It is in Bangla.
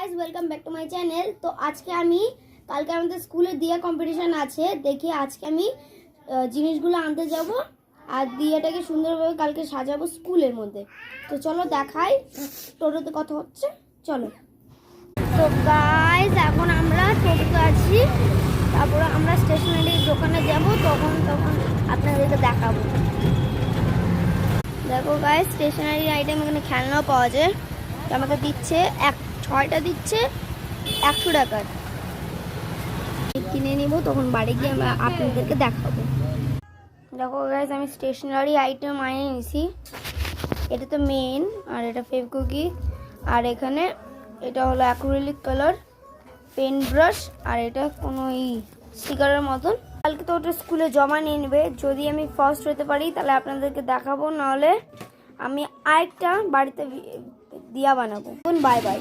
Guys welcome back to my channel. তো আজকে আমি কালকে আমাদের স্কুলে দিয়া কম্পিটিশন আছে, দেখি আজকে আমি জিনিসগুলো আনতে যাব আর দিয়াটাকে সুন্দরভাবে কালকে সাজাবো স্কুলের মধ্যে। তো চলো দেখাই টোটোতে কথা হচ্ছে, চলো। তো গাইস এখন আমরা টোটোতে আছি, তারপরে আমরা স্টেশনারি দোকানে যাব, তখন আপনাদেরকে দেখাবো। দেখো গাইস স্টেশনারি আইটেম এখানে খেলনাও পাওয়া যায়। তো আমাকে দিচ্ছে 6টা দিচ্ছে 100 টাকার। কিনে নিব, তখন বাড়ি গিয়ে আমরা আপনাদেরকে দেখাবো। দেখো গাইস আমি স্টেশনারি আইটেম আনিয়ে নিছি। এটা তো মেন, আর এটা ফেভিকুইক, আর এখানে এটা হলো অ্যাক্রিলিক কালার, পেন ব্রাশ, আর এটা কোনো স্টিকারের মতন। কালকে তো ওটা স্কুলে জমা নিয়ে নেবে, যদি আমি ফার্স্ট হতে পারি তাহলে আপনাদেরকে দেখাবো, নাহলে আমি আরেকটা বাড়িতে দিয়া বানাবো। Bye bye.